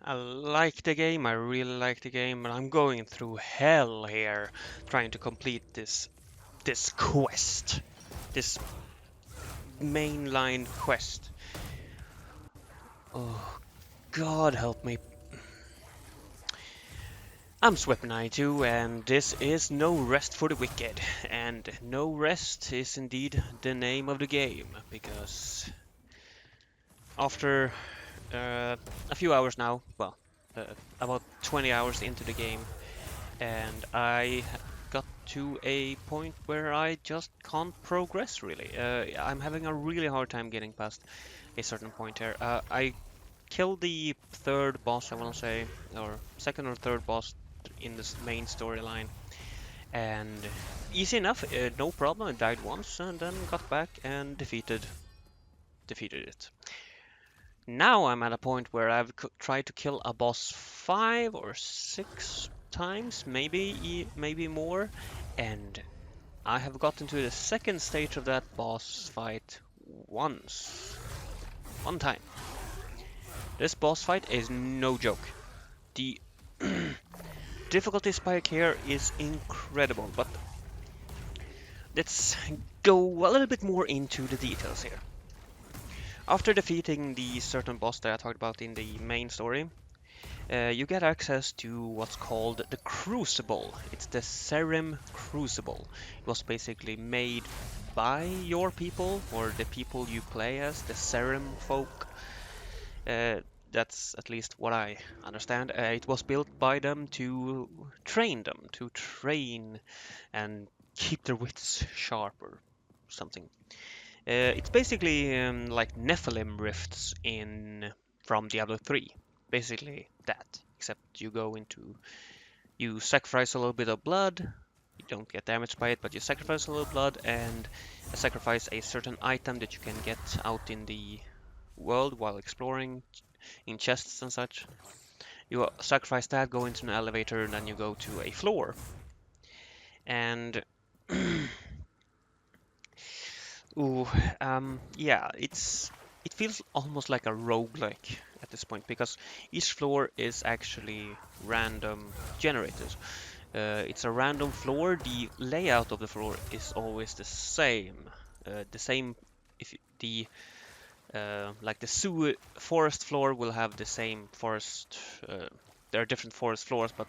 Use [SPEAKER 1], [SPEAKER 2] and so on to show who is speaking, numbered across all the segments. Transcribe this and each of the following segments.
[SPEAKER 1] I like the game, I really like the game, but I'm going through hell here trying to complete this quest. This mainline quest. Oh, God help me. I'm Swept92 and this is No Rest for the Wicked. And No Rest is indeed the name of the game, because after a few hours now, well, about 20 hours into the game, and I got to a point where I just can't progress really. I'm having a really hard time getting past a certain point here. I killed the third boss, I want to say, or second or third boss in this main storyline, and easy enough, no problem. I died once and then got back and defeated it. Now I'm at a point where I've tried to kill a boss 5 or 6 times, maybe more, and I have gotten to the second stage of that boss fight one time. This boss fight is no joke. The difficulty spike here is incredible, but let's go a little bit more into the details here. After defeating the certain boss that I talked about in the main story, you get access to what's called the Crucible. It's the Serim Crucible. It was basically made by your people, or the people you play as, the Serim folk. That's at least what I understand. It was built by them to train and keep their wits sharp or something. It's basically like Nephilim rifts in from Diablo 3. Basically that, except you sacrifice a little bit of blood. You don't get damaged by it, but you sacrifice a little blood and sacrifice a certain item that you can get out in the world while exploring in chests and such. You sacrifice that, go into an elevator, and then you go to a floor. And ooh, yeah, it feels almost like a roguelike at this point, because each floor is actually random generated. It's a random floor. The layout of the floor is always the same. If the like the forest floor will have the same forest. There are different forest floors, but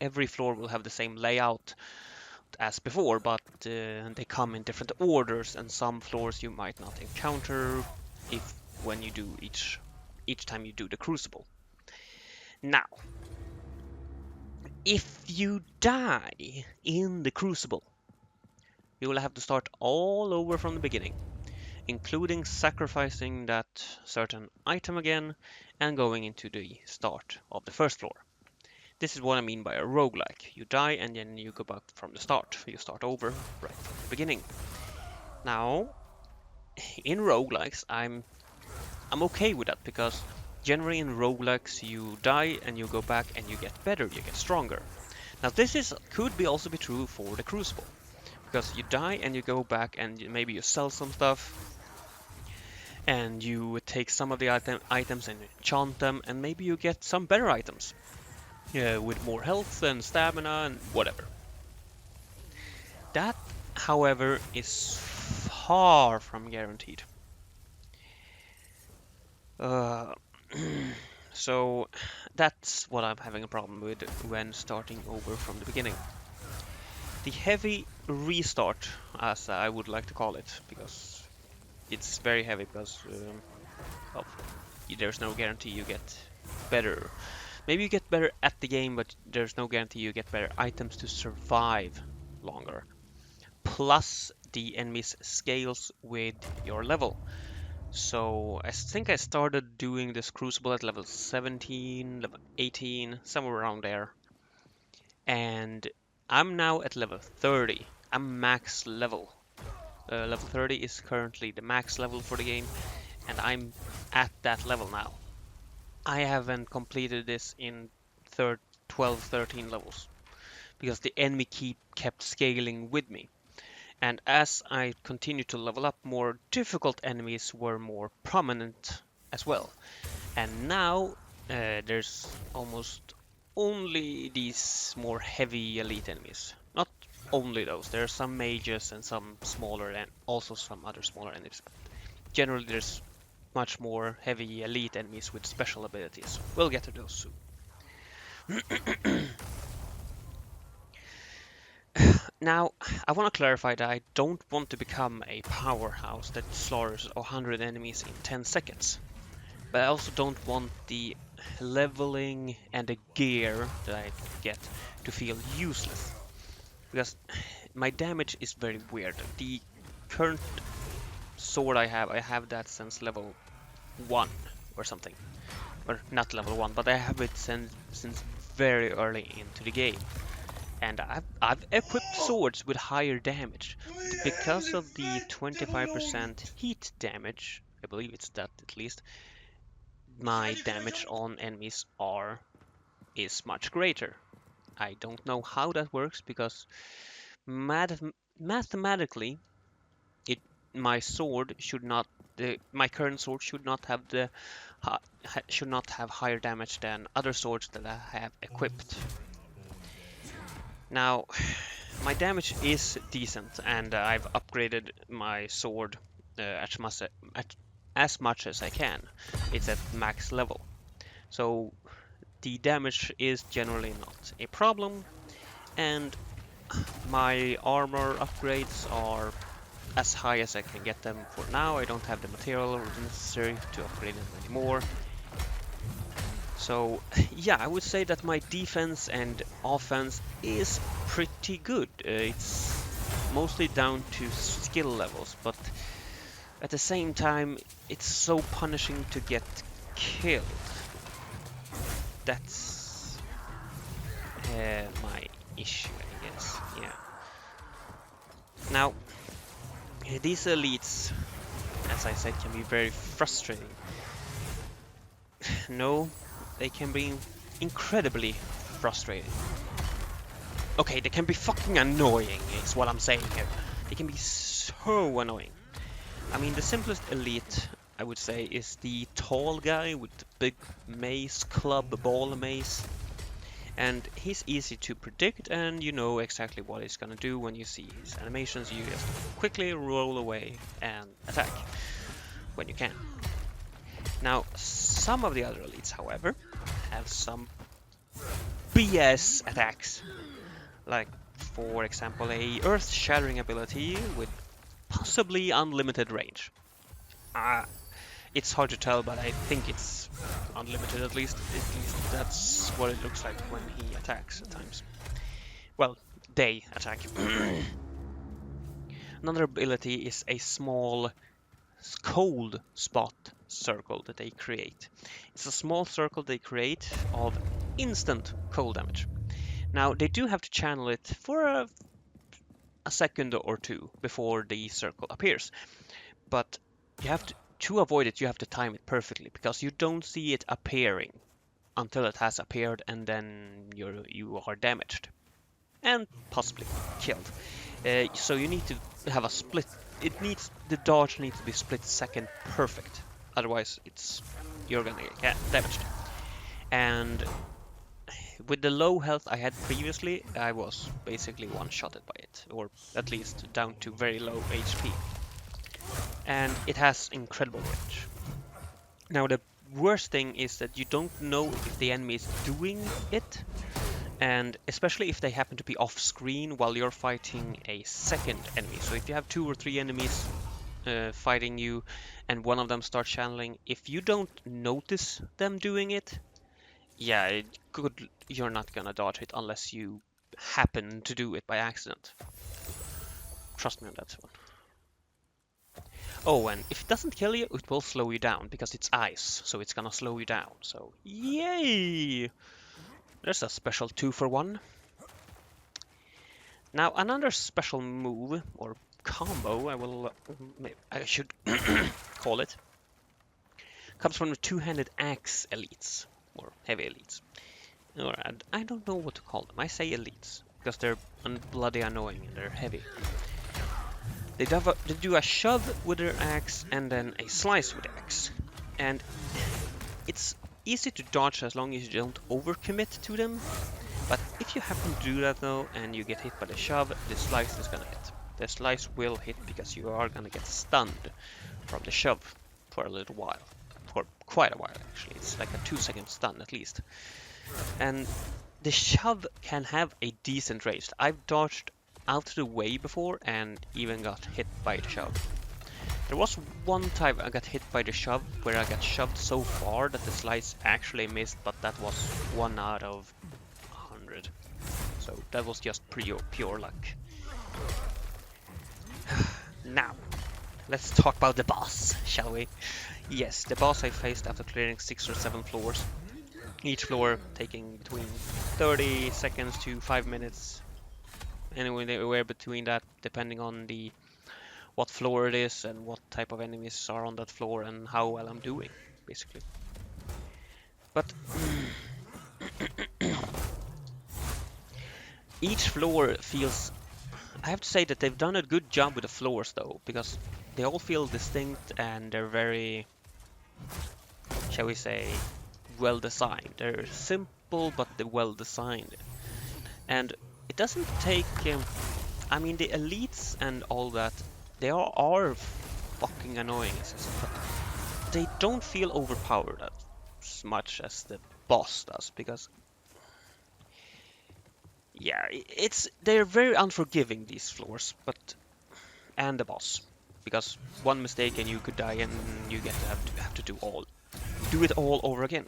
[SPEAKER 1] every floor will have the same layout as before, but they come in different orders, and some floors you might not encounter when you do each time you do the Crucible. Now, if you die in the Crucible, you will have to start all over from the beginning, including sacrificing that certain item again and going into the start of the first floor. This is what I mean by a roguelike. You die and then you go back from the start. You start over right from the beginning. Now, in roguelikes, I'm okay with that, because generally in roguelikes you die and you go back and you get better, you get stronger. Now this could also be true for the Crucible, because you die and you go back and maybe you sell some stuff and you take some of the items and enchant them, and maybe you get some better items. With more health and stamina and whatever. That, however, is far from guaranteed. So that's what I'm having a problem with when starting over from the beginning. The heavy restart, as I would like to call it, because it's very heavy, because well, there's no guarantee you get better. Maybe you get better at the game, but there's no guarantee you get better items to survive longer. Plus, the enemies scales with your level. So I think I started doing this Crucible at level 17, level 18, somewhere around there. And I'm now at level 30. I'm max level. Level 30 is currently the max level for the game, and I'm at that level now. I haven't completed this in 12, 13 levels, because the enemy kept scaling with me. And as I continued to level up, more difficult enemies were more prominent as well. And now there's almost only these more heavy elite enemies. Not only those, there are some mages and some smaller and also some other smaller enemies. Generally there's much more heavy elite enemies with special abilities. We'll get to those soon. Now, I want to clarify that I don't want to become a powerhouse that slaughters 100 enemies in 10 seconds. But I also don't want the leveling and the gear that I get to feel useless. Because my damage is very weird. The current sword I have that since level 1 or something. Or not level 1, but I have it since very early into the game. And I've equipped swords with higher damage. But because of the 25% heat damage, I believe it's that at least, my damage on enemies is much greater. I don't know how that works because mathematically, it my sword should not my current sword should not have should not have higher damage than other swords that I have equipped. Now, my damage is decent, and I've upgraded my sword as much as I can. It's at max level, so the damage is generally not a problem, and my armor upgrades are as high as I can get them for now. I don't have the material necessary to upgrade them anymore. So yeah, I would say that my defense and offense is pretty good. It's mostly down to skill levels, but at the same time, it's so punishing to get killed. That's my issue, I guess. Yeah. Now, these elites, as I said, can be very frustrating. No, they can be incredibly frustrating. Okay, they can be fucking annoying, is what I'm saying here. They can be so annoying. I mean, the simplest elite, I would say, is the tall guy with the big mace, club, ball mace. And he's easy to predict, and you know exactly what he's gonna do when you see his animations. You just quickly roll away and attack when you can. Now, some of the other elites, however, have some BS attacks. Like, for example, a earth-shattering ability with possibly unlimited range. It's hard to tell, but I think it's unlimited at least. At least that's what it looks like when he attacks at times. Well, they attack. Another ability is a small cold spot circle that they create. It's a small circle they create of instant cold damage. Now, they do have to channel it for a second or two before the circle appears, but you have to avoid it, you have to time it perfectly, because you don't see it appearing until it has appeared, and then you are damaged and possibly killed. So you need to have a split. The dodge needs to be split second perfect, otherwise you're gonna get damaged. And with the low health I had previously, I was basically one-shotted by it, or at least down to very low HP. And it has incredible range. Now, the worst thing is that you don't know if the enemy is doing it, and especially if they happen to be off screen while you're fighting a second enemy. So if you have 2 or 3 enemies fighting you and one of them starts channeling, if you don't notice them doing it, yeah, you're not gonna dodge it unless you happen to do it by accident. Trust me on that one. Oh, and if it doesn't kill you, it will slow you down, because it's ice, so it's gonna slow you down. So, yay! There's a special 2-for-1. Now, another special move, or combo, I should call it, comes from the two-handed axe elites, or heavy elites. Or, I don't know what to call them. I say elites, because they're bloody annoying and they're heavy. They do a shove with their axe and then a slice with the axe. And It's easy to dodge as long as you don't overcommit to them, but if you happen to do that though and you get hit by the shove, the slice is gonna hit. The slice will hit because you are gonna get stunned from the shove for a little while. For quite a while actually, it's like a 2-second stun at least. And the shove can have a decent range. I've dodged out of the way before and even got hit by the shove. There was one time I got hit by the shove where I got shoved so far that the slice actually missed, but that was 1 out of 100. So that was just pure luck. Now, let's talk about the boss, shall we? Yes, the boss I faced after clearing 6 or 7 floors. Each floor taking between 30 seconds to 5 minutes. Anywhere between that, depending on what floor it is and what type of enemies are on that floor and how well I'm doing, basically. But each floor feels... I have to say that they've done a good job with the floors though, because they all feel distinct and they're very, shall we say, well designed. They're simple but they're well designed. And it doesn't take... I mean, the elites and all that, they are fucking annoying, but they don't feel overpowered as much as the boss does, because yeah, they're very unforgiving, these floors, and the boss, because one mistake and you could die and you have to do it all over again.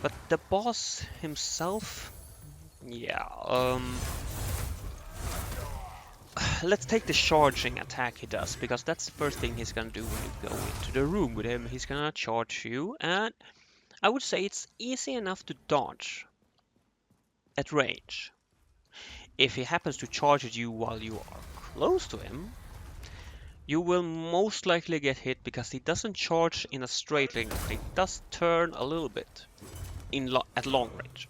[SPEAKER 1] But the boss himself, yeah, let's take the charging attack he does, because that's the first thing he's gonna do when you go into the room with him. He's gonna charge you, and I would say it's easy enough to dodge at range. If he happens to charge at you while you are close to him, you will most likely get hit because he doesn't charge in a straight line. He does turn a little bit at long range.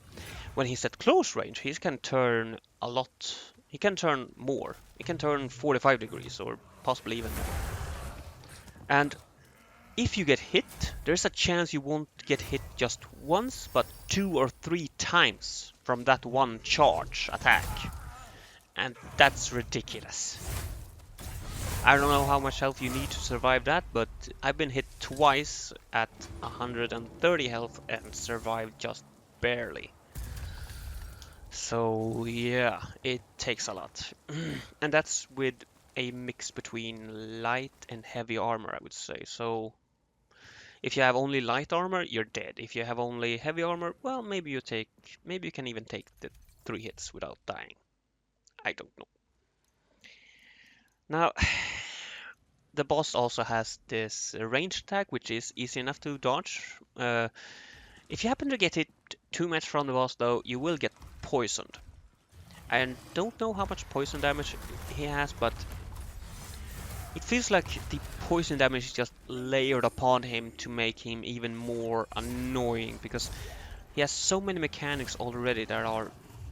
[SPEAKER 1] When he's at close range, he can turn a lot. He can turn more. He can turn 45 degrees or possibly even more. And if you get hit, there's a chance you won't get hit just once, but 2 or 3 times from that one charge attack. And that's ridiculous. I don't know how much health you need to survive that, but I've been hit twice at 130 health and survived just barely. So yeah, it takes a lot. And that's with a mix between light and heavy armor, I would say. So if you have only light armor, you're dead. If you have only heavy armor, well, maybe you can even take the 3 hits without dying. I don't know. Now, the boss also has this range attack, which is easy enough to dodge. If you happen to get hit too much from the boss, though, you will get poisoned. I don't know how much poison damage he has, but it feels like the poison damage is just layered upon him to make him even more annoying, because he has so many mechanics already that are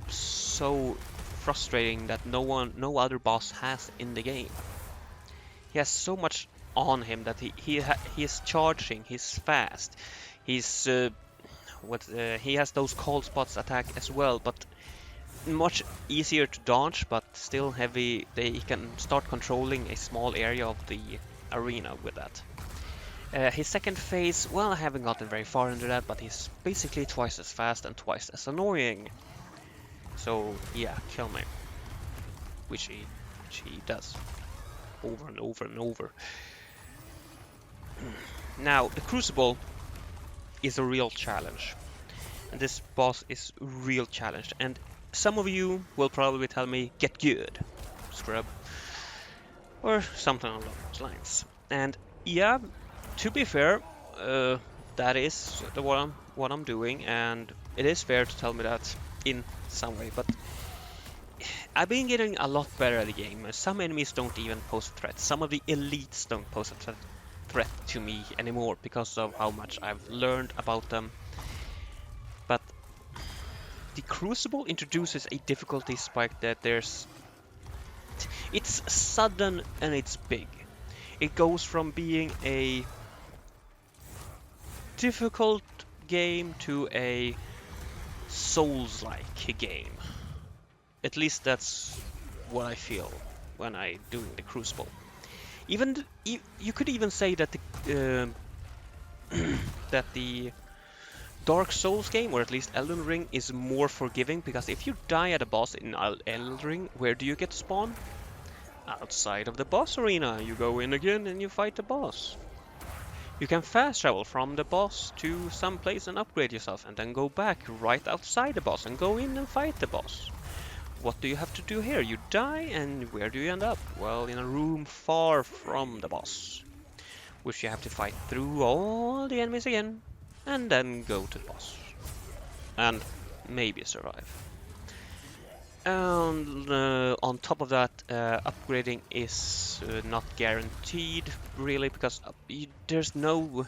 [SPEAKER 1] so frustrating that no other boss has in the game. He has so much on him that he is charging, he's fast, he has those cold spots attack as well, but much easier to dodge, but still heavy. He can start controlling a small area of the arena with that. His second phase, well, I haven't gotten very far into that, but he's basically twice as fast and twice as annoying. So yeah, kill me, which he does over and over and over. Now, the Crucible is a real challenge, and this boss is a real challenge, and some of you will probably tell me, get good, scrub, or something along those lines. And yeah, to be fair, that is what I'm doing, and it is fair to tell me that in some way, but I've been getting a lot better at the game. Some enemies don't even pose a threat. Some of the elites don't pose a threat to me anymore because of how much I've learned about them. But the Crucible introduces a difficulty spike that it's sudden and it's big. It goes from being a difficult game to a Souls-like game. At least that's what I feel when I doing the Crucible. Even you could even say that the that the Dark Souls game, or at least Elden Ring, is more forgiving, because if you die at a boss in Elden Ring, where do you get to spawn? Outside of the boss arena. You go in again and you fight the boss. You can fast travel from the boss to some place and upgrade yourself, and then go back right outside the boss and go in and fight the boss. What do you have to do here? You die, and where do you end up? Well, in a room far from the boss, which you have to fight through all the enemies again, and then go to the boss. And maybe survive. And on top of that, upgrading is not guaranteed, really, because there's no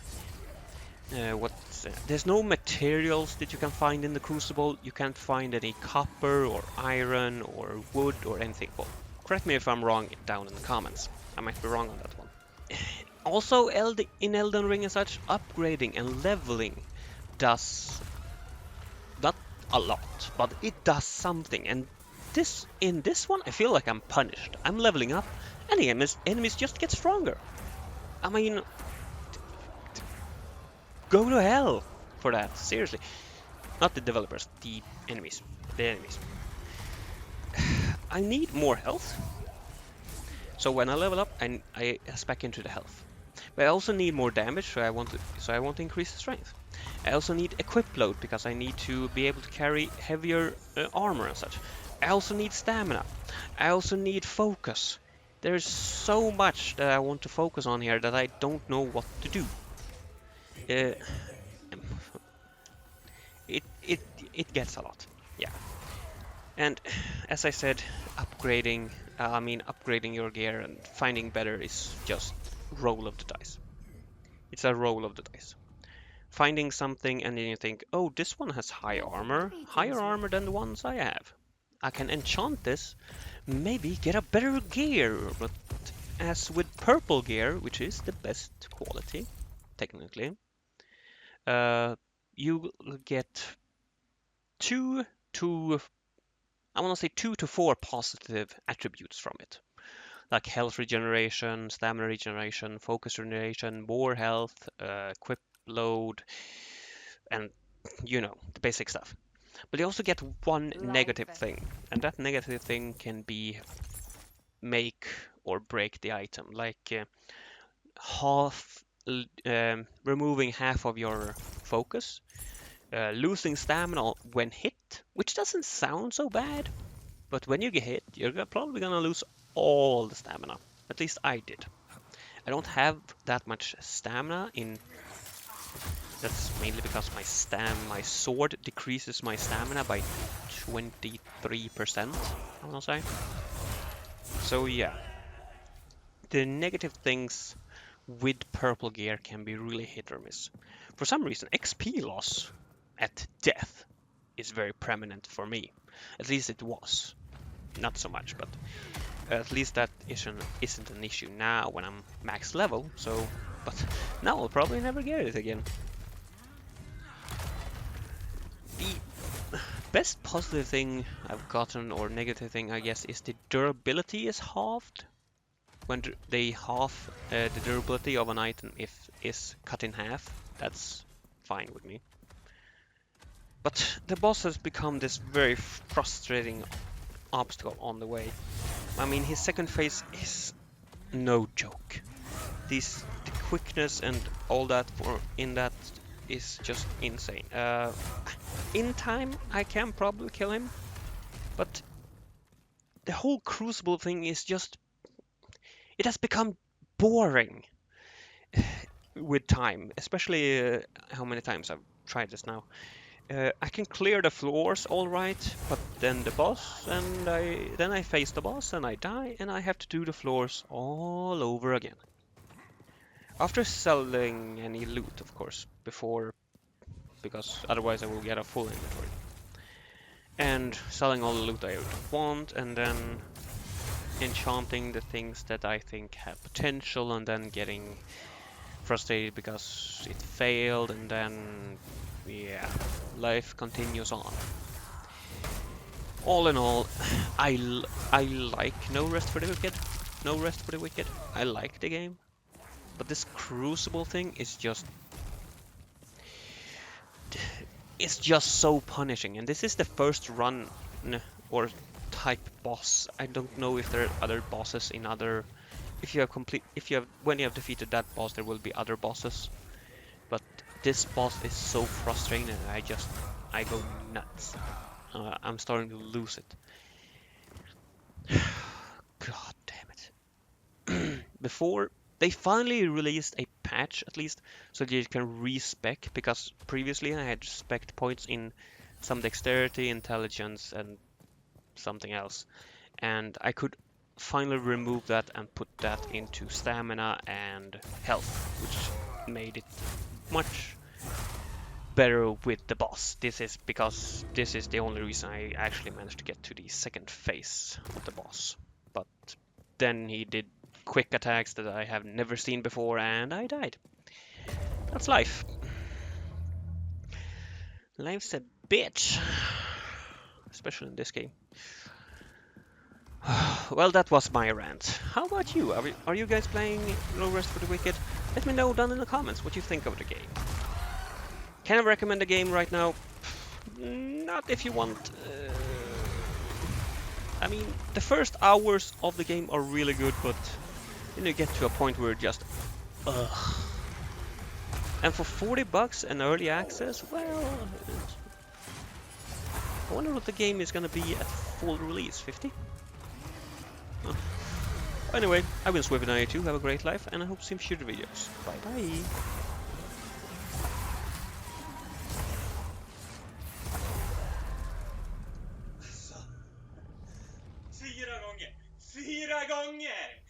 [SPEAKER 1] there's no materials that you can find in the Crucible. You can't find any copper or iron or wood or anything. Well, correct me if I'm wrong down in the comments. I might be wrong on that one. Also, in Elden Ring and such, upgrading and leveling does not a lot, but it does something. And in this one, I feel like I'm punished. I'm leveling up, and the enemies just get stronger. I mean, go to hell for that, seriously. Not the developers, the enemies. The enemies. I need more health. So when I level up, I spec into the health. But I also need more damage, so I want to increase the strength. I also need equip load, because I need to be able to carry heavier armor and such. I also need stamina. I also need focus. There's so much that I want to focus on here that I don't know what to do. It gets a lot, yeah. And as I said, upgrading your gear and finding better is just roll of the dice. It's a roll of the dice. Finding something and then you think, oh, this one has higher armor than the ones I have. I can enchant this, maybe get a better gear. But as with purple gear, which is the best quality, technically, you get 2 to 4 positive attributes from it. Like health regeneration, stamina regeneration, focus regeneration, more health, equip load, and the basic stuff. But you also get one negative thing, and that negative thing can be make or break the item, like removing half of your focus, losing stamina when hit, which doesn't sound so bad, but when you get hit, you're probably gonna lose all the stamina. At least I did. I don't have that much stamina in. That's mainly because my sword decreases my stamina by 23%, I wanna say. So yeah, the negative things with purple gear can be really hit or miss. For some reason, XP loss at death is very prominent for me. At least it was. Not so much, but at least that isn't an issue now when I'm max level. So, but now I'll probably never get it again. The best positive thing I've gotten, or negative thing, I guess, is the durability is halved. When they halve the durability of an item is cut in half, that's fine with me. But the boss has become this very frustrating obstacle on the way. I mean, his second phase is no joke. The quickness and all that in that is just insane. In time, I can probably kill him, but the whole Crucible thing is just... It has become boring with time, especially how many times I've tried this now. I can clear the floors all right, but then the boss, and then I face the boss and I die, and I have to do the floors all over again. After selling any loot, of course, because otherwise I will get a full inventory. And selling all the loot I want, and then enchanting the things that I think have potential, and then getting frustrated because it failed, and then, yeah, life continues on. All in all, I like No Rest for the Wicked. No Rest for the Wicked. I like the game, but this Crucible thing is just, it's just so punishing. And this is the first run or type boss. I don't know if there are other bosses in other. When you have defeated that boss, there will be other bosses. But this boss is so frustrating, and I go nuts. I'm starting to lose it. God damn it. Before, they finally released a patch, at least, so that you can respec, because previously I had spec points in some dexterity, intelligence, and something else. And I could finally remove that and put that into stamina and health, which made it much better with the boss. This is because this is the only reason I actually managed to get to the second phase of the boss. But then he did quick attacks that I have never seen before, and I died. That's life. Life's a bitch. Especially in this game. Well, that was my rant. How about you? Are you guys playing No Rest for the Wicked? Let me know down in the comments what you think of the game. Can I recommend the game right now? Not if you want. I mean, the first hours of the game are really good, but then you get to a point where just, ugh. And for $40 and early access, well, I wonder what the game is gonna be at full release. 50? Huh. Anyway, I've been Swift92. Have a great life, and I hope to see you in future videos. Bye bye. Fyra gånger!